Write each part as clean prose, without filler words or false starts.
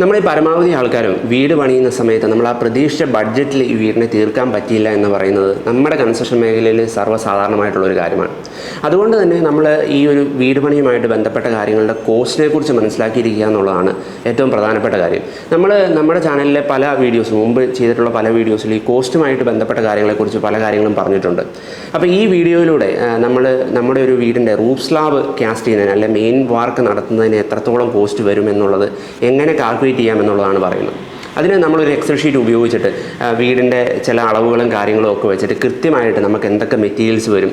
നമ്മൾ ഈ പരമാവധി ആൾക്കാരും വീട് പണിയുന്ന സമയത്ത് നമ്മൾ ആ പ്രതീക്ഷിച്ച ബഡ്ജറ്റിൽ ഈ വീടിനെ തീർക്കാൻ പറ്റിയില്ല എന്ന് പറയുന്നത് നമ്മുടെ കൺസ്ട്രക്ഷൻ മേഖലയിൽ സർവ്വസാധാരണമായിട്ടുള്ളൊരു കാര്യമാണ്. അതുകൊണ്ട് തന്നെ നമ്മൾ ഈ ഒരു വീട് പണിയുമായിട്ട് ബന്ധപ്പെട്ട കാര്യങ്ങളുടെ കോസ്റ്റിനെ കുറിച്ച് മനസ്സിലാക്കിയിരിക്കുക എന്നുള്ളതാണ് ഏറ്റവും പ്രധാനപ്പെട്ട കാര്യം. നമ്മുടെ ചാനലിലെ പല വീഡിയോസും മുമ്പ് ചെയ്തിട്ടുള്ള പല വീഡിയോസിൽ ഈ കോസ്റ്റുമായിട്ട് ബന്ധപ്പെട്ട കാര്യങ്ങളെക്കുറിച്ച് പല കാര്യങ്ങളും പറഞ്ഞിട്ടുണ്ട്. അപ്പോൾ ഈ വീഡിയോയിലൂടെ നമ്മുടെ ഒരു വീടിൻ്റെ റൂഫ് സ്ലാബ് കാസ്റ്റ് ചെയ്യുന്നതിന് അല്ലെങ്കിൽ മെയിൻ വാർക്ക് നടത്തുന്നതിന് എത്രത്തോളം കോസ്റ്റ് വരും എന്നുള്ളത് എങ്ങനെ കാൽക്കുലേറ്റ് ചെയ്യാമെന്നുള്ളതാണ് പറയുന്നത്. അതിന് നമ്മളൊരു എക്സൽ ഷീറ്റ് ഉപയോഗിച്ചിട്ട് വീടിൻ്റെ ചില അളവുകളും കാര്യങ്ങളും ഒക്കെ വെച്ചിട്ട് കൃത്യമായിട്ട് നമുക്ക് എന്തൊക്കെ മെറ്റീരിയൽസ് വരും,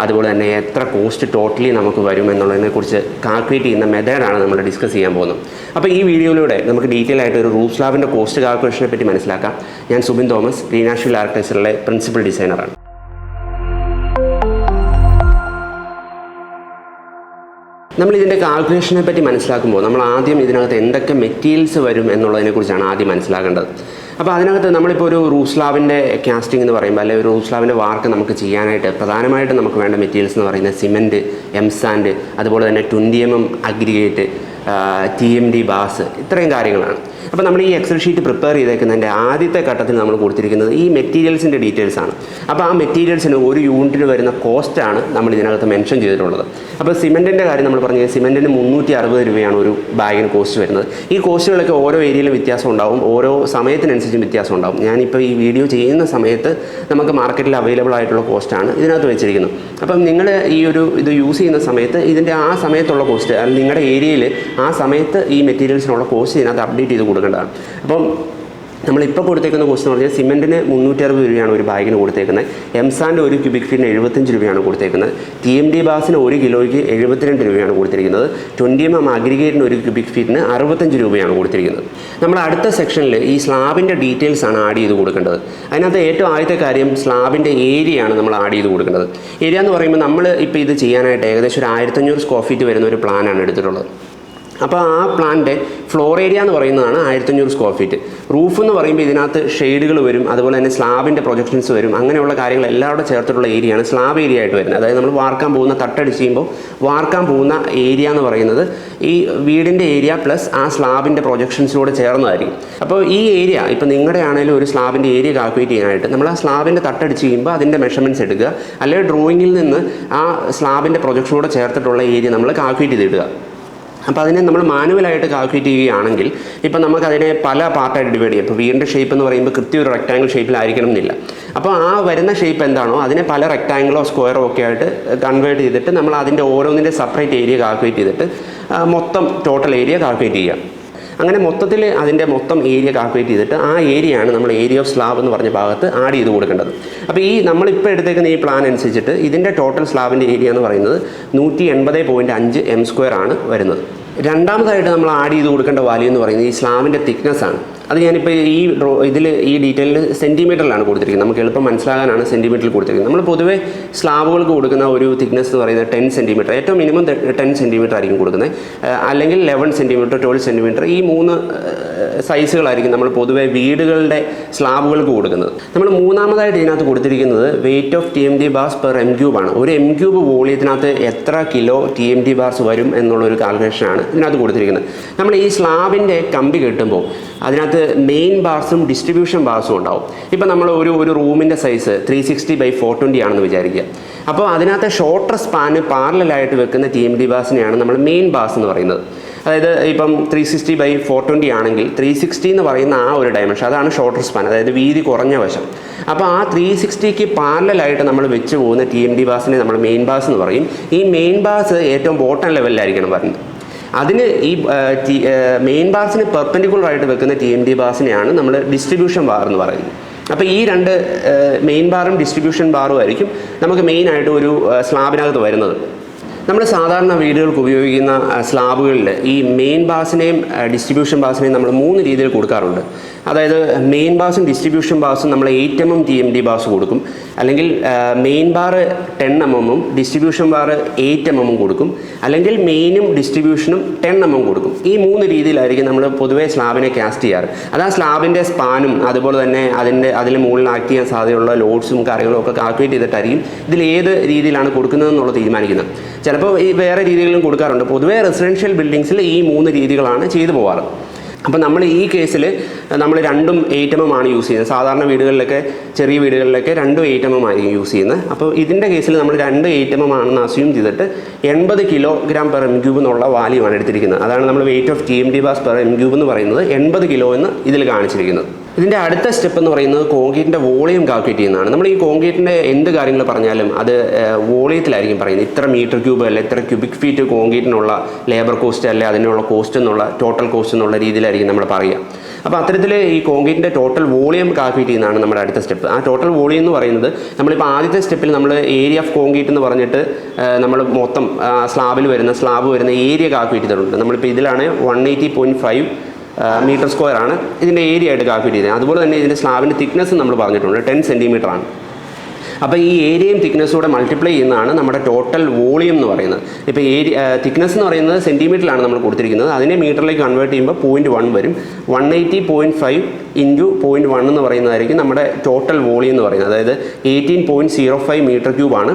അതുപോലെ തന്നെ എത്ര കോസ്റ്റ് ടോട്ടലി നമുക്ക് വരും എന്നുള്ളതിനെക്കുറിച്ച് കാൽക്കുലേറ്റ് ചെയ്യുന്ന മെത്തേഡാണ് നമ്മൾ ഡിസ്കസ് ചെയ്യാൻ പോകുന്നത്. അപ്പോൾ ഈ വീഡിയോയിലൂടെ നമുക്ക് ഡീറ്റെയിൽ ആയിട്ട് ഒരു റൂഫ് സ്ലാബിൻ്റെ കോസ്റ്റ് കാൽക്കുലേഷനെ പറ്റി മനസ്സിലാക്കാം. ഞാൻ സുബിൻ തോമസ്, ഗ്രീനാഷ്വൽ ആർക്കിടെക്ചറിലെ പ്രിൻസിപ്പൽ ഡിസൈനറാണ്. നമ്മൾ ഇതിൻ്റെ കാൽക്കുലേഷനെ പറ്റി മനസ്സിലാക്കുമ്പോൾ നമ്മൾ ആദ്യം ഇതിനകത്ത് എന്തൊക്കെ മെറ്റീരിയൽസ് വരും എന്നുള്ളതിനെക്കുറിച്ചാണ് ആദ്യം മനസ്സിലാക്കേണ്ടത്. അപ്പോൾ അതിനകത്ത് നമ്മളിപ്പോൾ ഒരു റൂഫ് സ്ലാബിൻ്റെ കാസ്റ്റിംഗ് എന്ന് പറയുമ്പോൾ അല്ലെങ്കിൽ ഒരു റൂഫ് സ്ലാബിൻ്റെ വാർക്ക് നമുക്ക് ചെയ്യാനായിട്ട് പ്രധാനമായിട്ടും നമുക്ക് വേണ്ട മെറ്റീരിയൽസ് എന്ന് പറയുന്നത് സിമൻറ്റ്, എംസാൻഡ്, അതുപോലെ തന്നെ 20mm അഗ്രിഗേറ്റ്, TMD ബാസ്, ഇത്രയും കാര്യങ്ങളാണ്. അപ്പോൾ നമ്മൾ ഈ എക്സൽ ഷീറ്റ് പ്രിപ്പയർ ചെയ്തേക്കുന്നതിൻ്റെ ആദ്യത്തെ ഘട്ടത്തിൽ നമ്മൾ കൊടുത്തിരിക്കുന്നത് ഈ മെറ്റീരിയൽസിൻ്റെ ഡീറ്റെയിൽസ് ആണ്. അപ്പോൾ ആ മെറ്റീരിയൽസിന് ഒരു യൂണിറ്റിന് വരുന്ന കോസ്റ്റാണ് നമ്മൾ ഇതിനകത്ത് മെൻഷൻ ചെയ്തിട്ടുള്ളത്. അപ്പോൾ സിമൻറ്റിൻ്റെ കാര്യം നമ്മൾ പറഞ്ഞത് സിമൻറ്റിന് 360 രൂപയാണ് ഒരു ബാഗിന് കോസ്റ്റ് വരുന്നത്. ഈ കോസ്റ്റുകളൊക്കെ ഓരോ ഏരിയയിലും വ്യത്യാസം ഉണ്ടാവും, ഓരോ സമയത്തിനനുസരിച്ചും വ്യത്യാസം ഉണ്ടാവും. ഞാനിപ്പോൾ ഈ വീഡിയോ ചെയ്യുന്ന സമയത്ത് നമുക്ക് മാർക്കറ്റിൽ അവൈലബിൾ ആയിട്ടുള്ള കോസ്റ്റാണ് ഇതിനകത്ത് വെച്ചിരിക്കുന്നത്. അപ്പം നിങ്ങൾ ഇത് യൂസ് ചെയ്യുന്ന സമയത്ത് ഇതിൻ്റെ ആ സമയത്തുള്ള കോസ്റ്റ് അല്ലെങ്കിൽ നിങ്ങളുടെ ഏരിയയിൽ ആ സമയത്ത് ഈ മെറ്റീരിയൽസിനുള്ള കോസ്റ്റ് ഇതിനകത്ത് അപ്ഡേറ്റ് ചെയ്ത് കൊടുക്കേണ്ടതാണ്. അപ്പം നമ്മളിപ്പോൾ കൊടുത്തേക്കുന്ന കോസ്റ്റ് എന്ന് പറഞ്ഞാൽ സിമൻറ്റിന് 360 രൂപയാണ് ഒരു ബാഗിന് കൊടുത്തേക്കുന്നത്. എംസാൻഡ് ഒരു ക്യൂബിക് ഫീറ്റിന് 75 രൂപയാണ് കൊടുത്തേക്കുന്നത്. TMD ബാസിന് 1 കിലോയ്ക്ക് 72 രൂപയാണ് കൊടുത്തിരിക്കുന്നത്. 20mm അഗ്രിഗേറ്റിന് ഒരു ക്യൂബിക് ഫീറ്റിന് 65 രൂപയാണ് കൊടുത്തിരിക്കുന്നത്. നമ്മൾ അടുത്ത സെക്ഷനിൽ ഈ സ്ലാബിൻ്റെ ഡീറ്റെയിൽസ് ആണ് ആഡ് ചെയ്ത് കൊടുക്കേണ്ടത്. അതിനകത്ത് ഏറ്റവും ആദ്യത്തെ കാര്യം സ്ലാബിൻ്റെ ഏരിയയാണ് നമ്മൾ ആഡ് ചെയ്ത് കൊടുക്കേണ്ടത്. ഏരിയ എന്ന് പറയുമ്പോൾ നമ്മൾ ഇപ്പോൾ ഇത് ചെയ്യാനായിട്ട് ഏകദേശം ഒരു 1500 സ്ക്വയർ ഫീറ്റ് വരുന്ന ഒരു പ്ലാനാണ് എടുത്തിട്ടുള്ളത്. അപ്പോൾ ആ പ്ലാനിൻ്റെ ഫ്ലോർ ഏരിയ എന്ന് പറയുന്നതാണ് 1500 സ്ക്വയർ ഫീറ്റ്. റൂഫ് എന്ന് പറയുമ്പോൾ ഇതിനകത്ത് ഷെയ്ഡുകൾ വരും, അതുപോലെ തന്നെ സ്ലാബിൻ്റെ പ്രൊജക്ഷൻസ് വരും, അങ്ങനെയുള്ള കാര്യങ്ങൾ എല്ലാവരും ചേർത്തിട്ടുള്ള ഏരിയയാണ് സ്ലാബ് ഏരിയ ആയിട്ട് വരുന്നത്. അതായത് നമ്മൾ വാർക്കാൻ പോകുന്ന തട്ടടിച്ച് ചെയ്യുമ്പോൾ വാർക്കാൻ പോകുന്ന ഏരിയ എന്ന് പറയുന്നത് ഈ വീടിൻ്റെ ഏരിയ പ്ലസ് ആ സ്ലാബിൻ്റെ പ്രൊജക്ഷൻസിലൂടെ ചേർന്നതായിരിക്കും. അപ്പോൾ ഈ ഏരിയ ഇപ്പോൾ നിങ്ങളുടെ ആണെങ്കിലും ഒരു സ്ലാബിൻ്റെ ഏരിയ കാൽക്കുലേറ്റ് ചെയ്യാനായിട്ട് നമ്മൾ ആ സ്ലാബിൻ്റെ തട്ടടിച്ച് ചെയ്യുമ്പോൾ അതിൻ്റെ മെഷർമെൻറ്റ്സ് എടുക്കുക, അല്ലെങ്കിൽ ഡ്രോയിങ്ങിൽ നിന്ന് ആ സ്ലാബിൻ്റെ പ്രൊജക്ഷനോട് ചേർത്തിട്ടുള്ള ഏരിയ നമ്മൾ കാൽക്കുലേറ്റ് ചെയ്തിടുക. അപ്പോൾ അതിനെ നമ്മൾ മാനുവലായിട്ട് കാൽക്കുലേറ്റ് ചെയ്യുകയാണെങ്കിൽ ഇപ്പോൾ നമുക്കതിനെ പല പാർട്ടായിട്ട് ഡിവൈഡ് ചെയ്യും. ഇപ്പോൾ വീടിൻ്റെ ഷേപ്പ് എന്ന് പറയുമ്പോൾ കൃത്യം ഒരു റെക്റ്റാങ്കിൾ ഷേപ്പിലായിരിക്കണം എന്നില്ല. അപ്പോൾ ആ വരുന്ന ഷേപ്പ് എന്താണോ അതിനെ പല റെക്റ്റാങ്കിളോ സ്ക്വയറോ ഒക്കെ ആയിട്ട് കൺവേർട്ട് ചെയ്തിട്ട് നമ്മൾ അതിൻ്റെ ഓരോന്നിൻ്റെ സെപ്പറേറ്റ് ഏരിയ കാൽക്കുലേറ്റ് ചെയ്തിട്ട് മൊത്തം ടോട്ടൽ ഏരിയ കാൽക്കുലേറ്റ് ചെയ്യുക. അങ്ങനെ മൊത്തത്തിൽ അതിൻ്റെ മൊത്തം ഏരിയ കാൽക്കുലേറ്റ് ചെയ്തിട്ട് ആ ഏരിയയാണ് നമ്മൾ ഏരിയ ഓഫ് സ്ലാബ് എന്ന് പറഞ്ഞ ഭാഗത്ത് ആഡ് ചെയ്ത് കൊടുക്കേണ്ടത്. അപ്പോൾ നമ്മളിപ്പോൾ എടുത്തേക്കുന്ന ഈ പ്ലാൻ അനുസരിച്ചിട്ട് ഇതിൻ്റെ ടോട്ടൽ സ്ലാബിൻ്റെ ഏരിയ എന്ന് പറയുന്നത് 180.5 m² ആണ് വരുന്നത്. രണ്ടാമതായിട്ട് നമ്മൾ ആഡ് ചെയ്ത് കൊടുക്കേണ്ട വാല്യൂ എന്ന് പറയുന്നത് ഈ സ്ലാബിൻ്റെ തിക്നെസ് ആണ്. അത് ഞാനിപ്പോൾ ഈ ഡീറ്റെയിലിൽ സെൻറ്റിമീറ്ററിലാണ് കൊടുത്തിരിക്കുന്നത്. നമുക്ക് എളുപ്പം മനസ്സിലാകാനാണ് സെൻറ്റിമീറ്ററിൽ കൊടുത്തിരിക്കുന്നത്. നമ്മൾ പൊതുവേ സ്ലാബുകൾക്ക് കൊടുക്കുന്ന ഒരു തിക്നെസ് എന്ന് പറയുന്നത് 10 സെൻറ്റിമീറ്റർ, ഏറ്റവും മിനിമം 10 സെൻറ്റിമീറ്റർ ആയിരിക്കും കൊടുക്കുന്നത്, അല്ലെങ്കിൽ 11 സെൻറ്റിമീറ്റർ, 12 സെൻറ്റിമീറ്റർ, ഈ 3 സൈസുകളായിരിക്കും നമ്മൾ പൊതുവേ വീടുകളുടെ സ്ലാബുകൾക്ക് കൊടുക്കുന്നത്. നമ്മൾ മൂന്നാമതായിട്ട് ഇതിനകത്ത് കൊടുത്തിരിക്കുന്നത് weight of TMD bars per m³ ആണ്. ഒരു m³ വോളിയത്തിനകത്ത് എത്ര കിലോ TMD ബാർസ് വരും എന്നുള്ളൊരു കാൽക്കുലേഷനാണ് ഇതിനകത്ത് കൊടുത്തിരിക്കുന്നത്. നമ്മൾ ഈ സ്ലാബിൻ്റെ കമ്പി കെട്ടുമ്പോൾ അതിനകത്ത് മെയിൻ ബാർസും ഡിസ്ട്രിബ്യൂഷൻ ബാർസും ഉണ്ടാവും. ഇപ്പം നമ്മൾ ഒരു റൂമിൻ്റെ സൈസ് 360/420 ആണെന്ന് വിചാരിക്കുക. അപ്പോൾ അതിനകത്ത് ഷോർട്ടർ സ്പാന് പാരലായിട്ട് വെക്കുന്ന TMD ബാർസിനെയാണ് നമ്മൾ മെയിൻ ബാർസ് എന്ന് പറയുന്നത്. അതായത് ഇപ്പം 360/420 ആണെങ്കിൽ 360 എന്ന് പറയുന്ന ആ ഒരു ഡയമെൻഷൻ അതാണ് ഷോർട്ടർ സ്പാൻ, അതായത് വീതി കുറഞ്ഞ വശം. അപ്പോൾ ആ 360ക്ക് പാരലായിട്ട് നമ്മൾ വെച്ച് പോകുന്ന TMD ബാർസിനെ നമ്മൾ മെയിൻ ബാർസ് എന്ന് പറയും. ഈ മെയിൻ ബാർസ് ഏറ്റവും ബോട്ടം ലെവലിലായിരിക്കണം വരുന്നത്. അതിന് ഈ മെയിൻ ബാർസിന് പെർപെൻഡിക്കുലർ ആയിട്ട് വെക്കുന്ന TMD ബാർസിനെയാണ് നമ്മൾ ഡിസ്ട്രിബ്യൂഷൻ ബാർ എന്ന് പറയുന്നത്. അപ്പോൾ ഈ രണ്ട് മെയിൻ ബാറും ഡിസ്ട്രിബ്യൂഷൻ ബാറും ആയിരിക്കും നമുക്ക് മെയിനായിട്ട് ഒരു സ്ലാബിനകത്ത് വരുന്നത്. നമ്മൾ സാധാരണ വീടുകൾക്ക് ഉപയോഗിക്കുന്ന സ്ലാബുകളിൽ ഈ മെയിൻ ബാസിനെയും ഡിസ്ട്രിബ്യൂഷൻ ബാസിനെയും നമ്മൾ 3 രീതിയിൽ കൊടുക്കാറുണ്ട്. അതായത് മെയിൻ ബാസും ഡിസ്ട്രിബ്യൂഷൻ ബാസും നമ്മൾ 8mm TMD ബാസ് കൊടുക്കും, അല്ലെങ്കിൽ main bar 10mm distribution bar 8mm കൊടുക്കും, അല്ലെങ്കിൽ മെയിനും ഡിസ്ട്രിബ്യൂഷനും 10mm കൊടുക്കും. ഈ 3 രീതിയിലായിരിക്കും നമ്മൾ പൊതുവേ സ്ലാബിനെ കാസ്റ്റ് ചെയ്യാറ്. അത് ആ സ്ലാബിൻ്റെ സ്പാനും അതുപോലെ തന്നെ അതിൽ മുകളിൽ ആക്ട് ചെയ്യാൻ സാധ്യതയുള്ള ലോഡ്സും കാര്യങ്ങളും ഒക്കെ കാൽക്കുലേറ്റ് ചെയ്തിട്ടായിരിക്കും ഇതിൽ ഏത് രീതിയിലാണ് കൊടുക്കുന്നതെന്നുള്ളത് തീരുമാനിക്കുന്നത്. ചിലപ്പോൾ ഈ വേറെ രീതികളിലും കൊടുക്കാറുണ്ട്. പൊതുവേ റെസിഡൻഷ്യൽ ബിൽഡിങ്സിൽ ഈ 3 രീതികളാണ് ചെയ്തു പോകാറ്. അപ്പോൾ നമ്മൾ ഈ കേസിൽ നമ്മൾ രണ്ടും 8 mm ആണ് യൂസ് ചെയ്യുന്നത്. സാധാരണ വീടുകളിലൊക്കെ ചെറിയ വീടുകളിലൊക്കെ രണ്ടും 8 mm ആയിരിക്കും യൂസ് ചെയ്യുന്നത്. അപ്പോൾ ഇതിൻ്റെ കേസിൽ നമ്മൾ 2 8 mm ആണെന്ന് അസ്യൂം ചെയ്തിട്ട് 80 kg/m³ എന്നുള്ള വാല്യൂ ആണ് എടുത്തിരിക്കുന്നത്. അതാണ് നമ്മൾ weight of TMT bars per m³ എന്ന് പറയുന്നത് 80 കിലോ എന്ന് ഇതിൽ കാണിച്ചിരിക്കുന്നത്. ഇതിൻ്റെ അടുത്ത സ്റ്റെപ്പ് എന്ന് പറയുന്നത് കോൺക്രീറ്റിൻ്റെ വോളിയം കാൽക്കുലേറ്റ് ചെയ്യുന്നതാണ്. നമ്മൾ ഈ കോൺക്രീറ്റിൻ്റെ എന്ത് കാര്യങ്ങൾ പറഞ്ഞാലും അത് വോളിയത്തിലായിരിക്കും പറയുന്നത്. ഇത്ര m³ അല്ല ഇത്ര ക്യൂബിക് ഫീറ്റ് കോൺക്രീറ്റിനുള്ള ലേബർ കോസ്റ്റ് അല്ലെ അതിനുള്ള കോസ്റ്റ് എന്നുള്ള ടോട്ടൽ കോസ്റ്റ് എന്നുള്ള രീതിയിലായിരിക്കും നമ്മൾ പറയുക. അപ്പോൾ അത്തരത്തിൽ ഈ കോൺക്രീറ്റിൻ്റെ ടോട്ടൽ വോളിയം കാൽക്കുലേറ്റ് ചെയ്യുന്നതാണ് നമ്മുടെ അടുത്ത സ്റ്റെപ്പ്. ആ ടോട്ടൽ വോളിയം എന്ന് പറയുന്നത് നമ്മളിപ്പോൾ ആദ്യത്തെ സ്റ്റെപ്പിൽ നമ്മൾ ഏരിയ ഓഫ് കോൺക്രീറ്റ് എന്ന് പറഞ്ഞിട്ട് നമ്മൾ മൊത്തം സ്ലാബ് വരുന്ന ഏരിയ കാൽക്കുലേറ്റ് ചെയ്തിട്ടുണ്ട്. നമ്മളിപ്പോൾ ഇതിലാണ് 180.5 മീറ്റർ സ്ക്വയർ ആണ് ഇതിൻ്റെ ഏരിയ ആയിട്ട് കാൽക്കുലേറ്റ് ചെയ്തത്. അതുപോലെ തന്നെ ഇതിൻ്റെ സ്ലാബിൻ്റെ തിക്നെസ് നമ്മൾ പറഞ്ഞിട്ടുണ്ട് 10 cm ആണ്. അപ്പോൾ ഈ ഏരിയയും തിക്നെസ്സൂടെ മൾട്ടിപ്ലൈ ചെയ്യുന്നതാണ് നമ്മുടെ ടോട്ടൽ വോളിയം എന്ന് പറയുന്നത്. ഇപ്പോൾ തിക്നെസ് എന്ന് പറയുന്നത് സെൻറ്റിമീറ്ററിലാണ് നമ്മൾ കൊടുത്തിരിക്കുന്നത്. അതിനെ മീറ്ററിലേക്ക് കൺവേർട്ട് ചെയ്യുമ്പോൾ 0.1 വരും. 180.5 × 0.1 എന്ന് പറയുന്നതായിരിക്കും നമ്മുടെ ടോട്ടൽ വോളിയം എന്ന് പറയുന്നത്. അതായത് 18.05 m³ ആണ്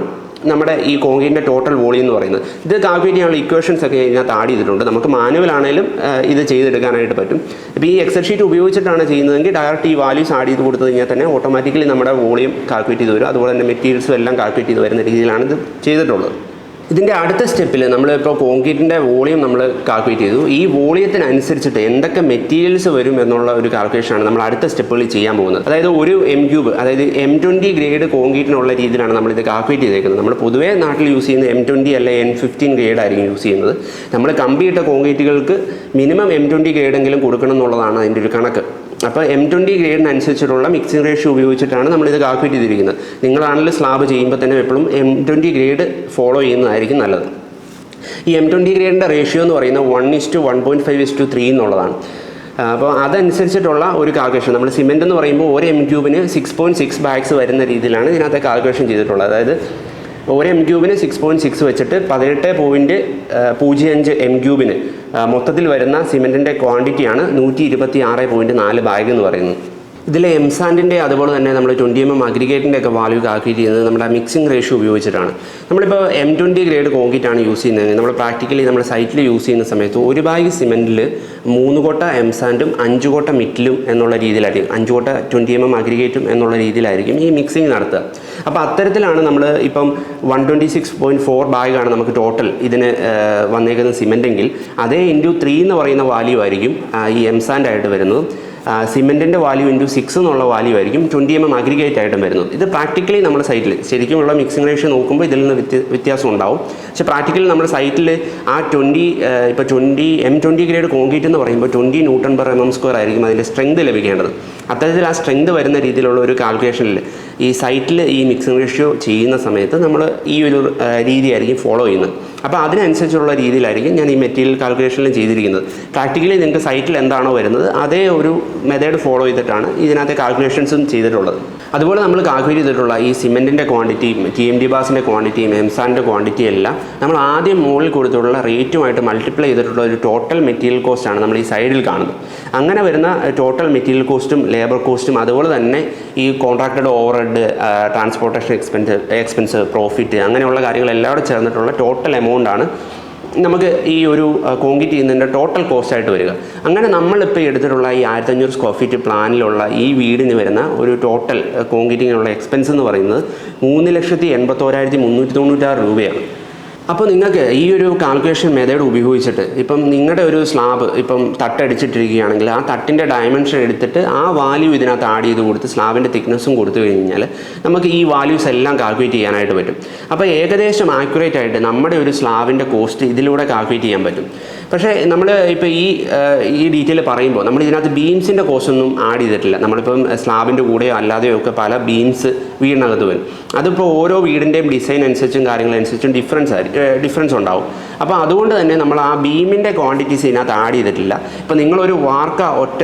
നമ്മുടെ ഈ കോൺക്രീറ്റിൻ്റെ ടോട്ടൽ വോളിയം എന്ന് പറയുന്നത്. ഇത് കാൽക്കുലേറ്റ് ചെയ്യാനുള്ള ഇക്വേഷൻസ് ഒക്കെ ഇതിനകത്ത് ആഡ് ചെയ്തിട്ടുണ്ട്. നമുക്ക് മാനുവൽ ആണെങ്കിലും ഇത് ചെയ്തെടുക്കാനായിട്ട് പറ്റും. ഇപ്പോൾ ഈ എക്സൽ ഷീറ്റ് ഉപയോഗിച്ചിട്ടാണ് ചെയ്യുന്നതെങ്കിൽ ഡയറക്റ്റ് ഈ വാല്യൂസ് ആഡ് ചെയ്ത് കൊടുത്തു കഴിഞ്ഞാൽ തന്നെ ഓട്ടോമാറ്റിക്കലി നമ്മുടെ വോളിയം കാൽക്കുലേറ്റ് ചെയ്ത് വരും. അതുപോലെ തന്നെ മെറ്റീരിയൽസും എല്ലാം കാൽക്കുലേറ്റ് ചെയ്ത് വരുന്ന രീതിയിലാണ് ഇത് ചെയ്തിട്ടുള്ളത്. ഇതിൻ്റെ അടുത്ത സ്റ്റെപ്പിൽ നമ്മളിപ്പോൾ കോൺക്രീറ്റിൻ്റെ വോളിയം നമ്മൾ കാൽക്കുലേറ്റ് ചെയ്തു. ഈ വോളിയത്തിനനുസരിച്ചിട്ട് എന്തൊക്കെ മെറ്റീരിയൽസ് വരും എന്നുള്ള ഒരു കാൽക്കുലേഷനാണ് നമ്മൾ അടുത്ത സ്റ്റെപ്പുകളിൽ ചെയ്യാൻ പോകുന്നത്. അതായത് ഒരു m³ അതായത് M20 ഗ്രേഡ് കോൺക്രീറ്റിനുള്ള രീതിയിലാണ് നമ്മളിത് കാൽക്കുലേറ്റ് ചെയ്തേക്കുന്നത്. നമ്മൾ പൊതുവേ നാട്ടിൽ യൂസ് ചെയ്യുന്നത് M20 അല്ലെ N15 ഗ്രേഡ് ആയിരിക്കും യൂസ് ചെയ്യുന്നത്. നമ്മൾ കമ്പിയിട്ട കോൺക്രീറ്റുകൾക്ക് മിനിമം M20 ഗ്രേഡെങ്കിലും കൊടുക്കണം എന്നുള്ളതാണ് അതിൻ്റെ ഒരു കണക്ക്. അപ്പോൾ M20 ഗ്രേഡിനനുസരിച്ചിട്ടുള്ള മിക്സിംഗ് റേഷ്യോ ഉപയോഗിച്ചിട്ടാണ് നമ്മളിത് കാൽക്കുലേറ്റ് ചെയ്തിരിക്കുന്നത്. നിങ്ങളാണെങ്കിൽ സ്ലാബ് ചെയ്യുമ്പോൾ തന്നെ എപ്പോഴും M20 ഗ്രേഡ് ഫോളോ ചെയ്യുന്നതായിരിക്കും നല്ലത്. ഈ M20 ഗ്രേഡിൻ്റെ റേഷ്യോ എന്ന് പറയുന്നത് 1:1.5:3 എന്നുള്ളതാണ്. അപ്പോൾ അതനുസരിച്ചിട്ടുള്ള ഒരു കാൽക്കുലേഷൻ നമ്മൾ സിമെൻ്റ് എന്ന് പറയുമ്പോൾ ഒരു m³ 6.6 ബാഗ്സ് വരുന്ന രീതിയിലാണ് ഇതിനകത്ത് കാൽക്കുലേഷൻ ചെയ്തിട്ടുള്ളത്. അതായത് ഒരു m³ 6.6 വെച്ചിട്ട് 18.05 m³ മൊത്തത്തിൽ വരുന്ന സിമെൻറ്റിൻ്റെ ക്വാണ്ടിറ്റിയാണ് 126.4 ബാഗ് എന്ന് പറയുന്നത്. ഇതിൽ എംസാൻഡിൻ്റെ അതുപോലെ തന്നെ നമ്മൾ 20 mm അഗ്രിഗേറ്റിൻ്റെ ഒക്കെ വാല്യൂ കാൽക്കുലേറ്റ് ചെയ്യുന്നത് നമ്മുടെ മിക്സിംഗ് റേഷ്യോ ഉപയോഗിച്ചിട്ടാണ്. നമ്മളിപ്പോൾ M20 ഗ്രേഡ് കോൺക്രീറ്റ് ആണ് യൂസ് ചെയ്യുന്നത്. നമ്മൾ പ്രാക്ടിക്കലി നമ്മൾ സൈറ്റിൽ യൂസ് ചെയ്യുന്ന സമയത്ത് ഒരു ബാഗ് സിമെൻറ്റിൽ 3 കൊട്ട എംസാൻഡും 5 കൊട്ട മിറ്റിലും എന്നുള്ള രീതിയിലായിരിക്കും, 5 കൊട്ട 20 mm അഗ്രിഗേറ്റും എന്നുള്ള രീതിയിലായിരിക്കും ഈ മിക്സിംഗ് നടത്തുക. അപ്പോൾ അത്തരത്തിലാണ് നമ്മൾ ഇപ്പം 126.4 ബാഗാണ് നമുക്ക് ടോട്ടൽ ഇതിന് വന്നേക്കുന്ന സിമെൻറ്റെങ്കിൽ അതേ × 3 എന്ന് പറയുന്ന വാല്യൂ ആയിരിക്കും ഈ എംസാൻഡായിട്ട് വരുന്നത്. സിമെൻറ്റിൻ്റെ വാല്യൂ × 6 എന്നുള്ള വാല്യൂ ആയിരിക്കും 20 mm അഗ്രിഗേറ്റ് ആയിട്ടും വരുന്നത്. ഇത് പ്രാക്ടിക്കലി നമ്മുടെ സൈറ്റിൽ ശരിക്കുമുള്ള മിക്സിംഗ് റേഷ്യോ നോക്കുമ്പോൾ ഇതിൽ നിന്ന് വ്യത്യാസം ഉണ്ടാവും. പക്ഷേ പ്രാക്ടിക്കലി നമ്മുടെ സൈറ്റിൽ ആ ഇപ്പോൾ M20 ഗ്രേഡ് കോൺക്രീറ്റ് എന്ന് പറയുമ്പോൾ 20 Nm/mm² ആയിരിക്കും അതിൻ്റെ സ്ട്രെങ്ത് ലഭിക്കേണ്ടത്. അത്തരത്തിൽ ആ സ്ട്രെങ്ത് വരുന്ന രീതിയിലുള്ള ഒരു കാൽക്കുലേഷനിൽ ഈ സൈറ്റിൽ ഈ മിക്സിംഗ് റേഷ്യോ ചെയ്യുന്ന സമയത്ത് നമ്മൾ ഈ ഒരു രീതിയായിരിക്കും ഫോളോ ചെയ്യുന്നത്. അപ്പോൾ അതിനനുസരിച്ചുള്ള രീതിയിലായിരിക്കും ഞാൻ ഈ മെറ്റീരിയൽ കാൽക്കുലേഷനിൽ ചെയ്തിരിക്കുന്നത്. പ്രാക്ടിക്കലി നിങ്ങൾക്ക് സൈറ്റിൽ എന്താണോ വരുന്നത് അതേ ഒരു മെത്തേഡ് ഫോളോ ചെയ്തിട്ടാണ് ഇതിനകത്തെ കാൽക്കുലേഷൻസും ചെയ്തിട്ടുള്ളത്. അതുപോലെ നമ്മൾ കാൽക്കുലേറ്റ് ചെയ്തിട്ടുള്ള ഈ സിമെൻറ്റിൻ്റെ ക്വാണ്ടിറ്റിയും TMT ബാസിൻ്റെ ക്വാണ്ടിറ്റിയും എംസാൻഡിൻ്റെ ക്വാണ്ടിറ്റിയും എല്ലാം നമ്മൾ ആദ്യം മുകളിൽ കൊടുത്തിട്ടുള്ള റേറ്റുമായിട്ട് മൾട്ടിപ്ലൈ ചെയ്തിട്ടുള്ള ഒരു ടോട്ടൽ മെറ്റീരിയൽ കോസ്റ്റാണ് നമ്മൾ ഈ സൈഡിൽ കാണുന്നത്. അങ്ങനെ വരുന്ന ടോട്ടൽ മെറ്റീരിയൽ കോസ്റ്റും ലേബർ കോസ്റ്റും അതുപോലെ തന്നെ ഈ contracted overhead, transportation expense, profit അങ്ങനെയുള്ള കാര്യങ്ങളെല്ലാം കൂടെ ചേർന്നിട്ടുള്ള ടോട്ടൽ എമൗണ്ടാണ് നമുക്ക് ഈ ഒരു കോൺക്രീറ്റ് ചെയ്യുന്നതിൻ്റെ ടോട്ടൽ കോസ്റ്റായിട്ട് വരിക. അങ്ങനെ നമ്മളിപ്പോൾ എടുത്തിട്ടുള്ള ഈ 1500 സ്ക്വയർ ഫീറ്റ് പ്ലാനിലുള്ള ഈ വീടിന് വരുന്ന ഒരു ടോട്ടൽ കോൺക്രീറ്റിങ്ങിനുള്ള എക്സ്പെൻസ് എന്ന് പറയുന്നത് 3,81,396 രൂപയാണ്. അപ്പോൾ നിങ്ങൾക്ക് ഈ ഒരു കാൽക്കുലേഷൻ മെത്തേഡ് ഉപയോഗിച്ചിട്ട് ഇപ്പം നിങ്ങളുടെ ഒരു സ്ലാബ് ഇപ്പം തട്ടടിച്ചിട്ടിരിക്കുകയാണെങ്കിൽ ആ തട്ടിൻ്റെ ഡയമെൻഷൻ എടുത്തിട്ട് ആ വാല്യൂ ഇതിനകത്ത് ആഡ് ചെയ്ത് കൊടുത്ത് സ്ലാബിൻ്റെ തിക്നെസ്സും കൊടുത്തു കഴിഞ്ഞാൽ നമുക്ക് ഈ വാല്യൂസ് എല്ലാം കാൽക്കുലേറ്റ് ചെയ്യാനായിട്ട് പറ്റും. അപ്പോൾ ഏകദേശം ആക്യുറേറ്റ് ആയിട്ട് നമ്മുടെ ഒരു സ്ലാബിൻ്റെ കോസ്റ്റ് ഇതിലൂടെ കാൽക്കുലേറ്റ് ചെയ്യാൻ പറ്റും. പക്ഷേ നമ്മൾ ഇപ്പോൾ ഈ ഡീറ്റെയിൽ പറയുമ്പോൾ നമ്മൾ ഇതിനകത്ത് ബീംസിൻ്റെ കോസ്റ്റ് ഒന്നും ആഡ് ചെയ്തിട്ടില്ല. നമ്മളിപ്പം സ്ലാബിൻ്റെ കൂടെയോ അല്ലാതെയോ ഒക്കെ പല ബീംസ് വീടിനകത്ത് വരും. അതിപ്പോൾ ഓരോ വീടിൻ്റെയും ഡിസൈൻ അനുസരിച്ചും കാര്യങ്ങളനുസരിച്ചും ഡിഫറൻസ് ഉണ്ടാവും. അപ്പോൾ അതുകൊണ്ട് തന്നെ നമ്മൾ ആ ബീമിൻ്റെ ക്വാണ്ടിറ്റീസ് ഇതിനകത്ത് ആഡ് ചെയ്തിട്ടില്ല. ഇപ്പോൾ നിങ്ങളൊരു വാർക്ക ഒറ്റ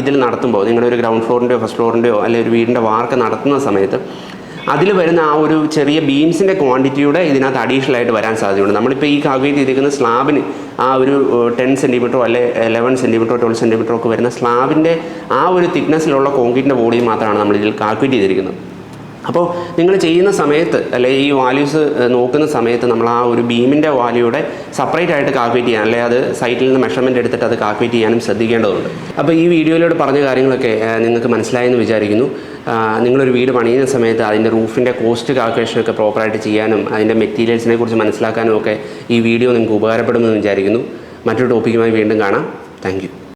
ഇതിൽ നടത്തുമ്പോൾ നിങ്ങളുടെ ഒരു ഗ്രൗണ്ട് ഫ്ലോറിൻ്റെയോ ഫസ്റ്റ് ഫ്ലോറിൻ്റെയോ അല്ലെങ്കിൽ ഒരു വീടിൻ്റെ വാർക്ക നടത്തുന്ന സമയത്ത് അതിൽ വരുന്ന ആ ഒരു ചെറിയ ബീംസിൻ്റെ ക്വാണ്ടിറ്റിയുടെ ഇതിനകത്ത് അഡീഷണൽ ആയിട്ട് വരാൻ സാധ്യതയുണ്ട്. നമ്മളിപ്പോൾ ഈ കാൽക്കുലേറ്റ് ചെയ്തിരിക്കുന്ന സ്ലാബിന് ആ ഒരു 10 സെൻറ്റിമീറ്ററോ അല്ലെ 11 സെൻറ്റിമീറ്ററോ 12 സെൻറ്റിമീറ്ററോ ഒക്കെ വരുന്ന സ്ലാബിൻ്റെ ആ ഒരു തിക്നെസ്സിലുള്ള കോൺക്രീറ്റിൻ്റെ ബോഡി മാത്രമാണ് നമ്മൾ ഇതിൽ കാൽക്കുലേറ്റ് ചെയ്തിരിക്കുന്നത്. അപ്പോൾ നിങ്ങൾ ചെയ്യുന്ന സമയത്ത് അല്ലെങ്കിൽ ഈ വാല്യൂസ് നോക്കുന്ന സമയത്ത് നമ്മൾ ആ ഒരു ബീമിൻ്റെ വാല്യൂടെ സെപ്പറേറ്റ് ആയിട്ട് കാൽക്കുലേറ്റ് ചെയ്യാൻ, അല്ലെങ്കിൽ അത് സൈറ്റിൽ നിന്ന് മെഷർമെൻറ്റ് എടുത്തിട്ട് അത് കാൽക്കുലേറ്റ് ചെയ്യാനും ശ്രദ്ധിക്കേണ്ടതുണ്ട്. അപ്പോൾ ഈ വീഡിയോയിലൂടെ പറഞ്ഞ കാര്യങ്ങളൊക്കെ നിങ്ങൾക്ക് മനസ്സിലായെന്ന് വിചാരിക്കുന്നു. നിങ്ങളൊരു വീട് പണിയുന്ന സമയത്ത് അതിൻ്റെ റൂഫിൻ്റെ കോസ്റ്റ് കാൽക്കുലേഷനൊക്കെ പ്രോപ്പറായിട്ട് ചെയ്യാനും അതിൻ്റെ മെറ്റീരിയൽസിനെ കുറിച്ച് മനസ്സിലാക്കാനും ഒക്കെ ഈ വീഡിയോ നിങ്ങൾക്ക് ഉപകാരപ്പെടുമെന്ന് വിചാരിക്കുന്നു. മറ്റൊരു ടോപ്പിക്കുമായി വീണ്ടും കാണാം. Thank you.